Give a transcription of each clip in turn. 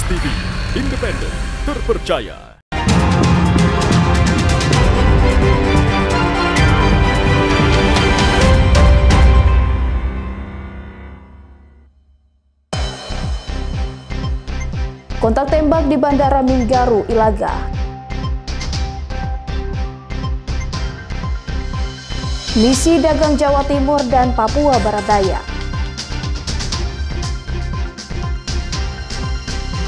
TV, independen, terpercaya. Kontak tembak di Bandara Minggaru, Ilaga. Misi dagang Jawa Timur dan Papua Barat Daya.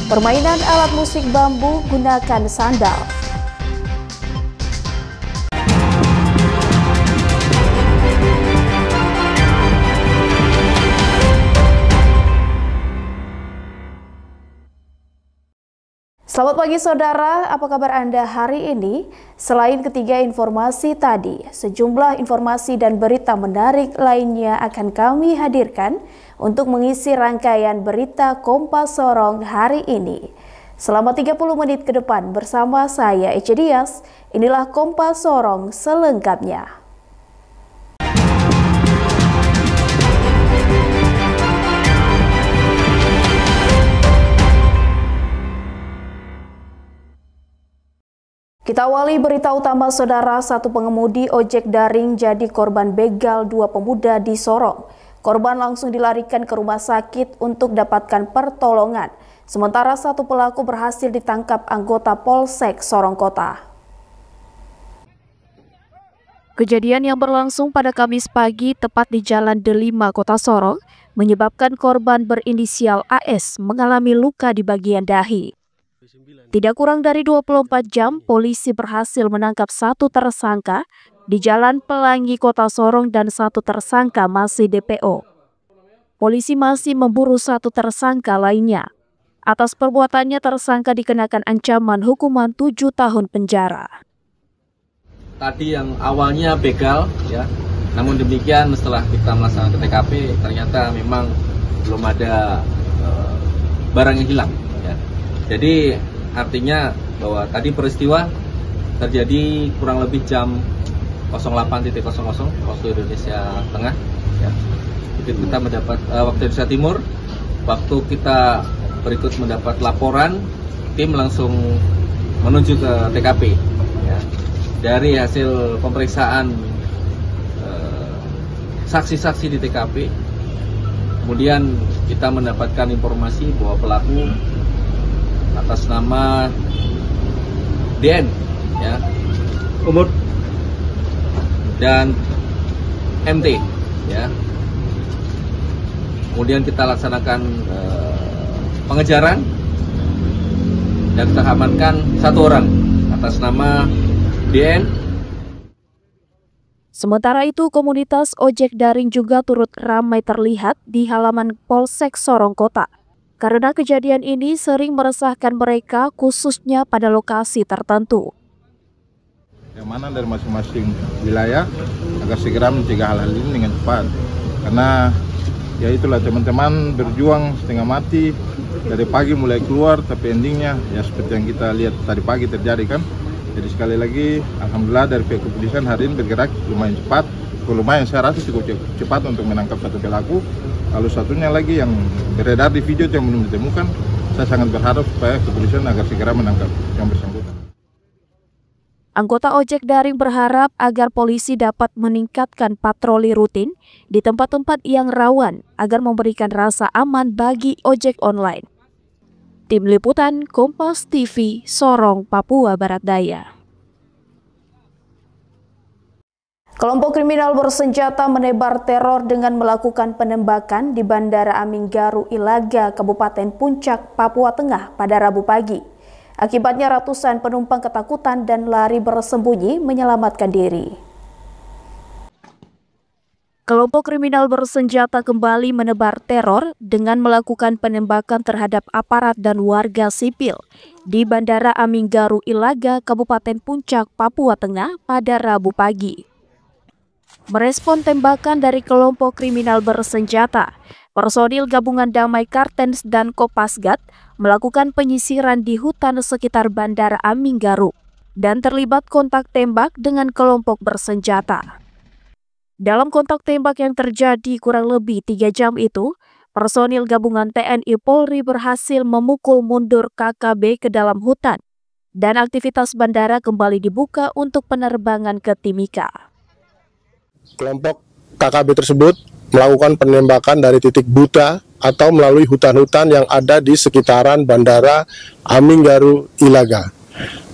Permainan alat musik bambu gunakan sandal. Selamat pagi saudara, apa kabar Anda hari ini? Selain ketiga informasi tadi, sejumlah informasi dan berita menarik lainnya akan kami hadirkan untuk mengisi rangkaian berita Kompas Sorong hari ini. Selama 30 menit ke depan bersama saya Ece Dias, inilah Kompas Sorong selengkapnya. Kita awali berita utama saudara, satu pengemudi ojek daring jadi korban begal dua pemuda di Sorong. Korban langsung dilarikan ke rumah sakit untuk dapatkan pertolongan. Sementara satu pelaku berhasil ditangkap anggota Polsek Sorong Kota. Kejadian yang berlangsung pada Kamis pagi tepat di Jalan Delima, Kota Sorong, menyebabkan korban berinisial AS mengalami luka di bagian dahi. Tidak kurang dari 24 jam, polisi berhasil menangkap satu tersangka di Jalan Pelangi, Kota Sorong dan satu tersangka masih DPO. Polisi masih memburu satu tersangka lainnya. Atas perbuatannya tersangka dikenakan ancaman hukuman 7 tahun penjara. Tadi yang awalnya begal, ya, namun demikian setelah kita melaksanakan TKP ternyata memang belum ada barang yang hilang. Ya. Jadi artinya bahwa tadi peristiwa terjadi kurang lebih jam 08.00 waktu Indonesia Tengah, ya. Kita mendapat waktu Indonesia Timur. Waktu kita berikut mendapat laporan, tim langsung menuju ke TKP. Ya. Dari hasil pemeriksaan saksi-saksi di TKP, kemudian kita mendapatkan informasi bahwa pelaku atas nama DN, ya, umur dan MT, ya. Kemudian kita laksanakan pengejaran dan kita amankan satu orang atas nama DN. Sementara itu, komunitas ojek daring juga turut ramai terlihat di halaman Polsek Sorong Kota. Karena kejadian ini sering meresahkan mereka, khususnya pada lokasi tertentu. Yang mana dari masing-masing wilayah agar segera mencegah hal-hal ini dengan cepat. Karena ya itulah, teman-teman berjuang setengah mati dari pagi mulai keluar, tapi endingnya ya seperti yang kita lihat tadi pagi terjadi kan. Jadi sekali lagi alhamdulillah dari pihak kepolisian hari ini bergerak lumayan cepat. Lumayan saya rasa cukup cepat untuk menangkap satu pelaku. Lalu satunya lagi yang beredar di video yang belum ditemukan, saya sangat berharap supaya kepolisian agar segera menangkap yang bersangkutan. Anggota ojek daring berharap agar polisi dapat meningkatkan patroli rutin di tempat-tempat yang rawan agar memberikan rasa aman bagi ojek online. Tim Liputan Kompas TV, Sorong, Papua Barat Daya. Kelompok kriminal bersenjata menebar teror dengan melakukan penembakan di Bandara Minggaru, Ilaga, Kabupaten Puncak, Papua Tengah pada Rabu pagi. Akibatnya ratusan penumpang ketakutan dan lari bersembunyi menyelamatkan diri. Kelompok kriminal bersenjata kembali menebar teror dengan melakukan penembakan terhadap aparat dan warga sipil di Bandara Minggaru, Ilaga, Kabupaten Puncak, Papua Tengah pada Rabu pagi. Merespon tembakan dari kelompok kriminal bersenjata, personil gabungan Damai Kartens dan Kopasgat melakukan penyisiran di hutan sekitar Bandara Minggaru dan terlibat kontak tembak dengan kelompok bersenjata. Dalam kontak tembak yang terjadi kurang lebih 3 jam itu, personil gabungan TNI Polri berhasil memukul mundur KKB ke dalam hutan, dan aktivitas bandara kembali dibuka untuk penerbangan ke Timika. Kelompok KKB tersebut melakukan penembakan dari titik buta atau melalui hutan-hutan yang ada di sekitaran Bandara Aminggaru Ilaga.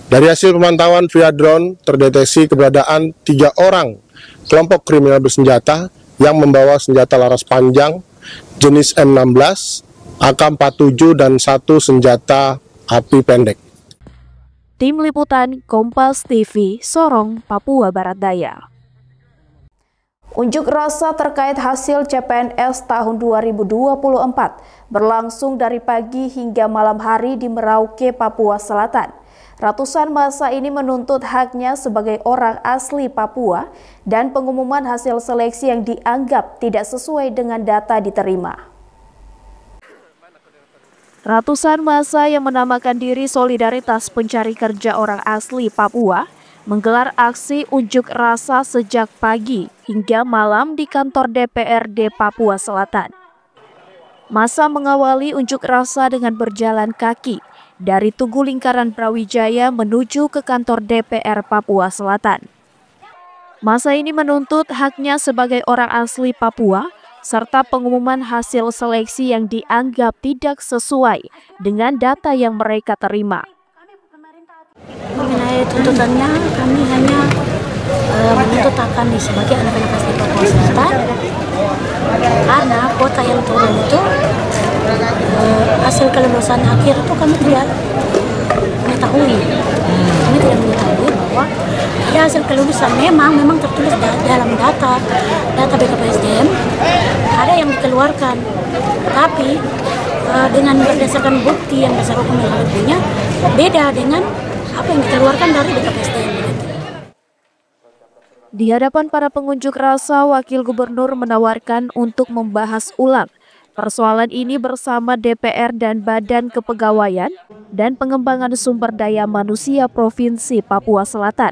Dari hasil pemantauan via drone terdeteksi keberadaan 3 orang kelompok kriminal bersenjata yang membawa senjata laras panjang jenis M16, AK-47 dan 1 senjata api pendek. Tim Liputan Kompas TV, Sorong, Papua Barat Daya. Unjuk rasa terkait hasil CPNS tahun 2024 berlangsung dari pagi hingga malam hari di Merauke, Papua Selatan. Ratusan massa ini menuntut haknya sebagai orang asli Papua dan pengumuman hasil seleksi yang dianggap tidak sesuai dengan data diterima. Ratusan massa yang menamakan diri Solidaritas Pencari Kerja Orang Asli Papua menggelar aksi unjuk rasa sejak pagi hingga malam di kantor DPRD Papua Selatan. Massa mengawali unjuk rasa dengan berjalan kaki dari Tugu Lingkaran Brawijaya menuju ke kantor DPR Papua Selatan. Massa ini menuntut haknya sebagai orang asli Papua serta pengumuman hasil seleksi yang dianggap tidak sesuai dengan data yang mereka terima. Mengenai tuntutannya, kami hanya menuntut akan sebagai anak-anak asli Papua Selatan karena kuota yang turun itu hasil kelulusan akhir itu kami tidak mengetahui. Kami tidak mengetahui bahwa ada hasil kelulusan memang tertulis dalam data BKPSDM ada yang dikeluarkan, tapi dengan berdasarkan bukti yang dasar hukum yang kami punya beda dengan apa yang dikeluarkan dari BKPSDM. Di hadapan para pengunjuk rasa, Wakil Gubernur menawarkan untuk membahas ulang persoalan ini bersama DPR dan Badan Kepegawaian dan Pengembangan Sumber Daya Manusia Provinsi Papua Selatan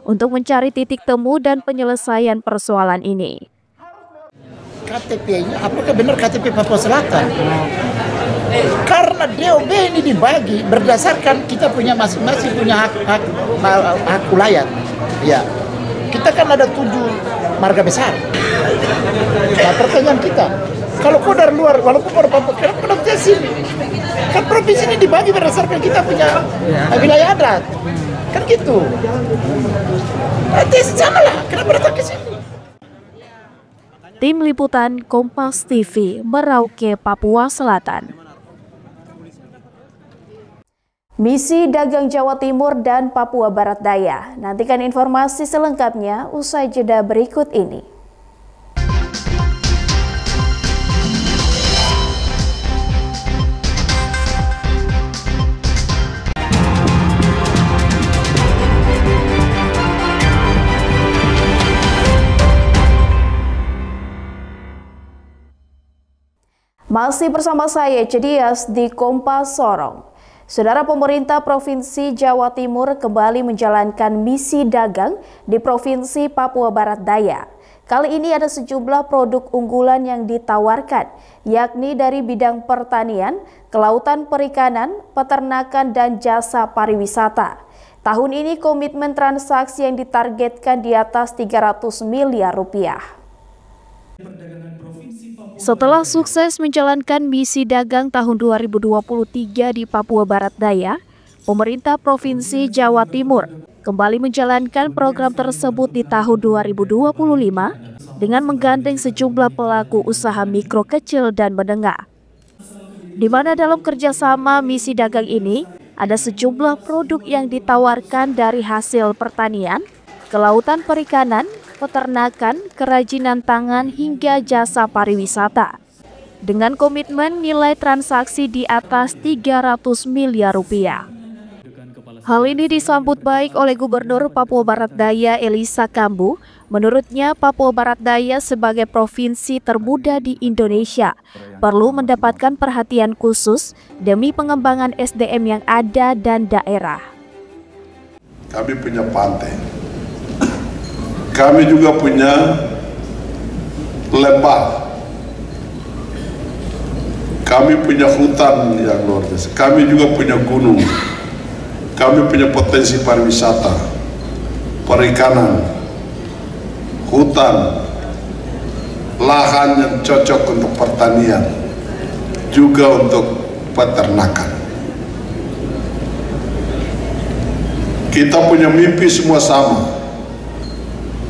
untuk mencari titik temu dan penyelesaian persoalan ini. KTP-nya, apakah benar KTP Papua Selatan? Karena DOB ini dibagi berdasarkan kita punya masing-masing punya hak ulayat. Ya, kita kan ada 7 marga besar. Nah, pertanyaan kita, kalau kau dari luar, walaupun orang Papua, kenapa kau datang sini? Kan provinsi ini dibagi berdasarkan kita punya wilayah adat, kan gitu. Nanti sana lah, kenapa datang ke sini? Tim Liputan Kompas TV, Merauke, Papua Selatan. Misi dagang Jawa Timur dan Papua Barat Daya. Nantikan informasi selengkapnya usai jeda berikut ini. Masih bersama saya, Cedias di Kompas Sorong. Saudara, pemerintah Provinsi Jawa Timur kembali menjalankan misi dagang di Provinsi Papua Barat Daya. Kali ini ada sejumlah produk unggulan yang ditawarkan, yakni dari bidang pertanian, kelautan perikanan, peternakan, dan jasa pariwisata. Tahun ini komitmen transaksi yang ditargetkan di atas 300 miliar rupiah. Setelah sukses menjalankan misi dagang tahun 2023 di Papua Barat Daya, pemerintah Provinsi Jawa Timur kembali menjalankan program tersebut di tahun 2025 dengan menggandeng sejumlah pelaku usaha mikro, kecil, dan menengah. Di mana dalam kerjasama misi dagang ini, ada sejumlah produk yang ditawarkan dari hasil pertanian, kelautan perikanan, peternakan, kerajinan tangan, hingga jasa pariwisata. Dengan komitmen nilai transaksi di atas 300 miliar rupiah. Hal ini disambut baik oleh Gubernur Papua Barat Daya Elisa Kambu. Menurutnya, Papua Barat Daya sebagai provinsi termuda di Indonesia perlu mendapatkan perhatian khusus demi pengembangan SDM yang ada dan daerah. Kami punya pantai. Kami juga punya lembah. Kami punya hutan yang luar biasa. Kami juga punya gunung. Kami punya potensi pariwisata, perikanan, hutan, lahan yang cocok untuk pertanian, juga untuk peternakan. Kita punya mimpi semua sama.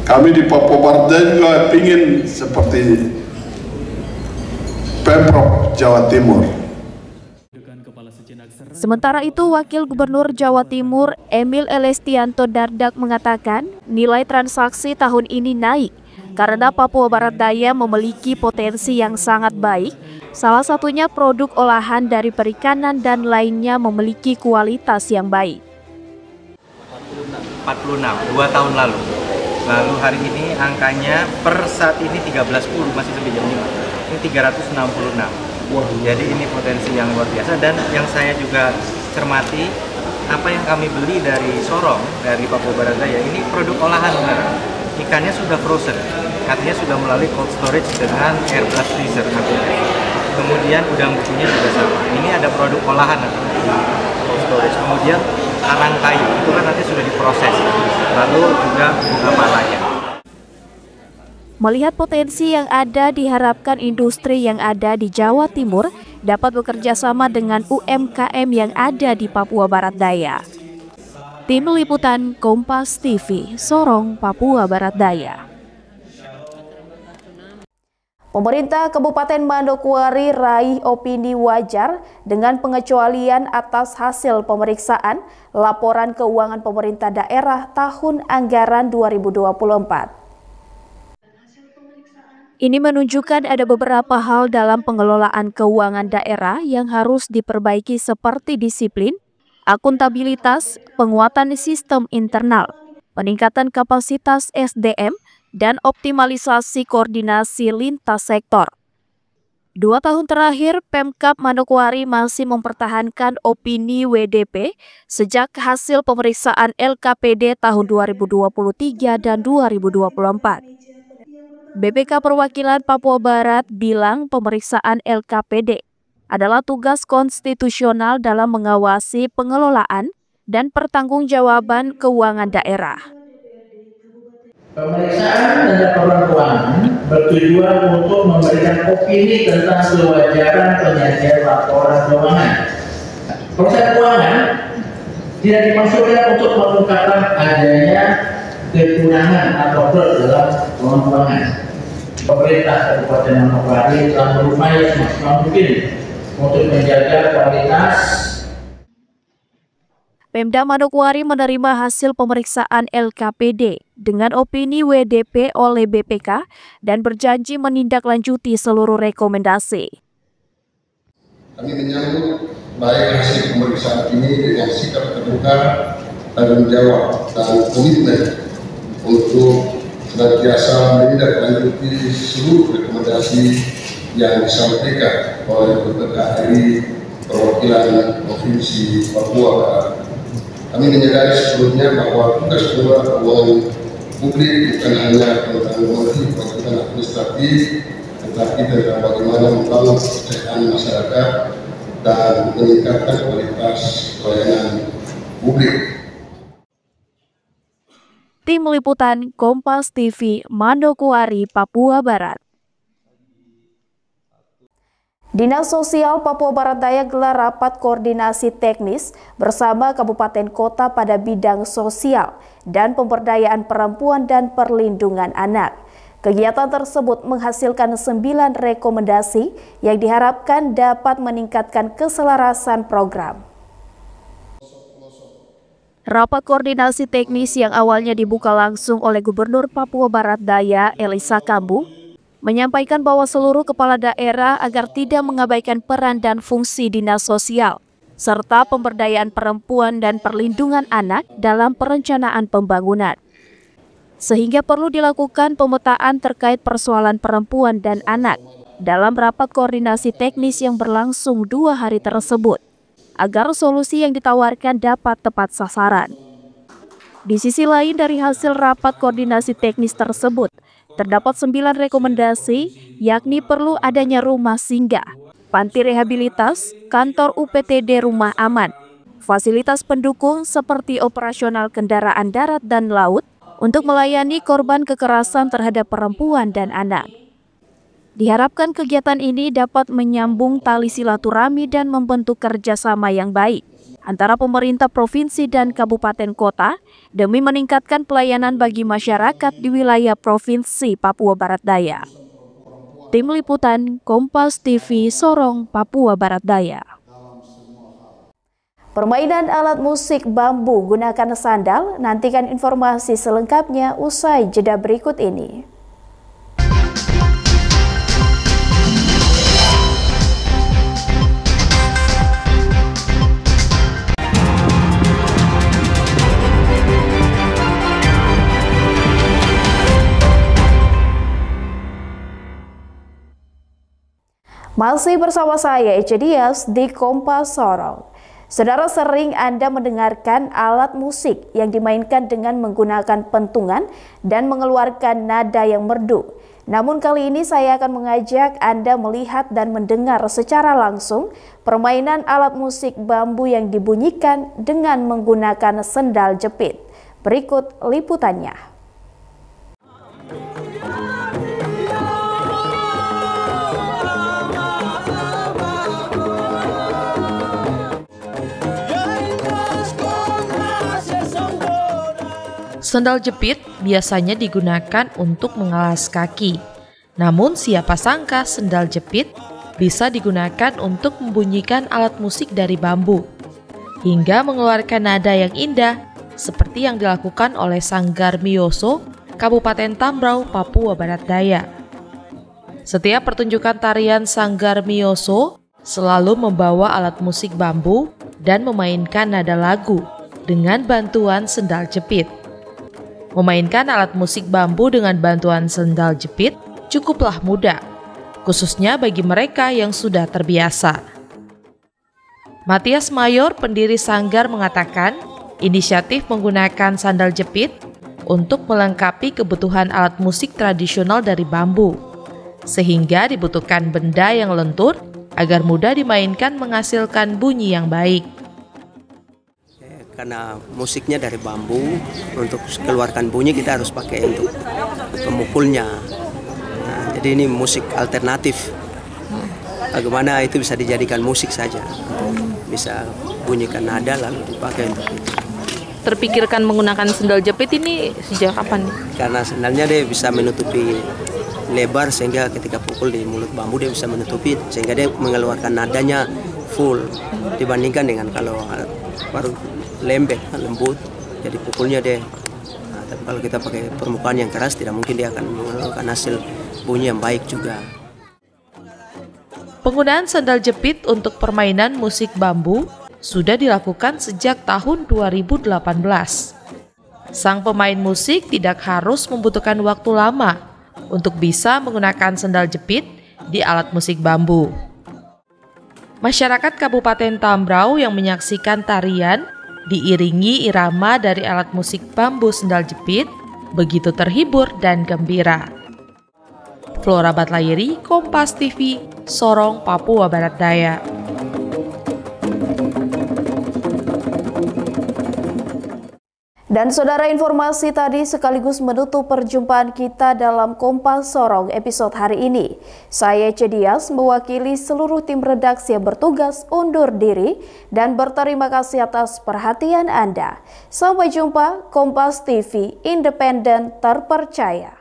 Kami di Papua Barat Daya juga ingin seperti Pemprov Jawa Timur. Sementara itu, Wakil Gubernur Jawa Timur Emil Elestianto Dardak mengatakan nilai transaksi tahun ini naik karena Papua Barat Daya memiliki potensi yang sangat baik, salah satunya produk olahan dari perikanan dan lainnya memiliki kualitas yang baik. 46, 2 tahun lalu. Lalu hari ini angkanya per saat ini 13.10, masih sampai jam 5. Ini 366. Jadi ini potensi yang luar biasa, dan yang saya juga cermati, apa yang kami beli dari Sorong, dari Papua Barat Daya, ini produk olahan benar. Ikannya sudah frozen, artinya sudah melalui cold storage dengan air blast freezer. Kemudian udang bukunya juga sama. Ini ada produk olahan cold storage. Kemudian karang kayu itu kan nanti sudah diproses, lalu juga bunga malaya. Melihat potensi yang ada, diharapkan industri yang ada di Jawa Timur dapat bekerja sama dengan UMKM yang ada di Papua Barat Daya. Tim Liputan Kompas TV, Sorong, Papua Barat Daya. Pemerintah Kabupaten Manokwari raih opini wajar dengan pengecualian atas hasil pemeriksaan laporan keuangan pemerintah daerah tahun anggaran 2024. Ini menunjukkan ada beberapa hal dalam pengelolaan keuangan daerah yang harus diperbaiki seperti disiplin, akuntabilitas, penguatan sistem internal, peningkatan kapasitas SDM, dan optimalisasi koordinasi lintas sektor. 2 tahun terakhir, Pemkab Manokwari masih mempertahankan opini WDP sejak hasil pemeriksaan LKPD tahun 2023 dan 2024. BPK Perwakilan Papua Barat bilang pemeriksaan LKPD adalah tugas konstitusional dalam mengawasi pengelolaan dan pertanggungjawaban keuangan daerah. Pemeriksaan dan laporan keuangan bertujuan untuk memberikan opini tentang kewajaran penyajian laporan keuangan. Proses keuangan tidak dimaksudkan untuk mengungkapkan adanya kekurangan atau fraud dalam keuangan. Pemerintah Kabupaten Manokwari telah berupaya semaksimal mungkin untuk menjaga kualitas. Pemda Manokwari menerima hasil pemeriksaan LKPD dengan opini WDP oleh BPK dan berjanji menindaklanjuti seluruh rekomendasi. Kami menyambut baik hasil pemeriksaan ini dengan sikap terbuka, tanggung jawab, dan komitmen untuk senantiasa menindaklanjuti seluruh rekomendasi yang disampaikan oleh BPKRI Perwakilan Provinsi Papua Barat. Kami menyadari sebelumnya bahwa tugas pengelola keuangan publik bukan hanya tentang memenuhi kewajiban administratif, tetapi tentang bagaimana membangun kepercayaan masyarakat dan meningkatkan kualitas pelayanan publik. Tim Liputan Kompas TV, Manokwari, Papua Barat. Dinas Sosial Papua Barat Daya gelar rapat koordinasi teknis bersama kabupaten kota pada bidang sosial dan pemberdayaan perempuan dan perlindungan anak. Kegiatan tersebut menghasilkan 9 rekomendasi yang diharapkan dapat meningkatkan keselarasan program. Rapat koordinasi teknis yang awalnya dibuka langsung oleh Gubernur Papua Barat Daya Elisa Kambu menyampaikan bahwa seluruh kepala daerah agar tidak mengabaikan peran dan fungsi dinas sosial, serta pemberdayaan perempuan dan perlindungan anak dalam perencanaan pembangunan. Sehingga perlu dilakukan pemetaan terkait persoalan perempuan dan anak dalam rapat koordinasi teknis yang berlangsung 2 hari tersebut, agar solusi yang ditawarkan dapat tepat sasaran. Di sisi lain, dari hasil rapat koordinasi teknis tersebut, terdapat 9 rekomendasi, yakni perlu adanya rumah singgah, panti rehabilitas, kantor UPTD Rumah Aman, fasilitas pendukung seperti operasional kendaraan darat dan laut untuk melayani korban kekerasan terhadap perempuan dan anak. Diharapkan kegiatan ini dapat menyambung tali silaturahmi dan membentuk kerjasama yang baik antara pemerintah provinsi dan kabupaten kota demi meningkatkan pelayanan bagi masyarakat di wilayah Provinsi Papua Barat Daya. Tim Liputan Kompas TV Sorong, Papua Barat Daya. Permainan alat musik bambu gunakan sandal, nantikan informasi selengkapnya usai jeda berikut ini. Masih bersama saya Ece Dias di Kompas Sorong. Saudara, sering Anda mendengarkan alat musik yang dimainkan dengan menggunakan pentungan dan mengeluarkan nada yang merdu. Namun kali ini saya akan mengajak Anda melihat dan mendengar secara langsung permainan alat musik bambu yang dibunyikan dengan menggunakan sendal jepit. Berikut liputannya. Sendal jepit biasanya digunakan untuk mengalas kaki. Namun siapa sangka sendal jepit bisa digunakan untuk membunyikan alat musik dari bambu, hingga mengeluarkan nada yang indah seperti yang dilakukan oleh Sanggar Mioso, Kabupaten Tambrau, Papua Barat Daya. Setiap pertunjukan tarian Sanggar Mioso selalu membawa alat musik bambu dan memainkan nada lagu dengan bantuan sendal jepit. Memainkan alat musik bambu dengan bantuan sendal jepit cukuplah mudah, khususnya bagi mereka yang sudah terbiasa. Matias Mayor, pendiri Sanggar, mengatakan inisiatif menggunakan sandal jepit untuk melengkapi kebutuhan alat musik tradisional dari bambu, sehingga dibutuhkan benda yang lentur agar mudah dimainkan menghasilkan bunyi yang baik. Karena musiknya dari bambu, untuk keluarkan bunyi kita harus pakai untuk pemukulnya. Nah, jadi ini musik alternatif. Bagaimana itu bisa dijadikan musik saja, bisa bunyikan nada lalu dipakai untuk itu. Terpikirkan menggunakan sendal jepit ini sejak kapan? Karena sendalnya dia bisa menutupi lebar sehingga ketika pukul di mulut bambu dia bisa menutupi sehingga dia mengeluarkan nadanya full dibandingkan dengan kalau baru lembek, lembut, jadi pukulnya deh. Nah, tapi kalau kita pakai permukaan yang keras tidak mungkin dia akan mengeluarkan hasil bunyi yang baik juga. Penggunaan sandal jepit untuk permainan musik bambu sudah dilakukan sejak tahun 2018. Sang pemain musik tidak harus membutuhkan waktu lama untuk bisa menggunakan sandal jepit di alat musik bambu. Masyarakat Kabupaten Tambrau yang menyaksikan tarian diiringi irama dari alat musik bambu sendal jepit begitu terhibur dan gembira. Flora Batlayeri, Kompas TV, Sorong, Papua Barat Daya. Dan saudara, informasi tadi sekaligus menutup perjumpaan kita dalam Kompas Sorong episode hari ini. Saya Ece Dias mewakili seluruh tim redaksi yang bertugas undur diri dan berterima kasih atas perhatian Anda. Sampai jumpa. Kompas TV, independen, terpercaya.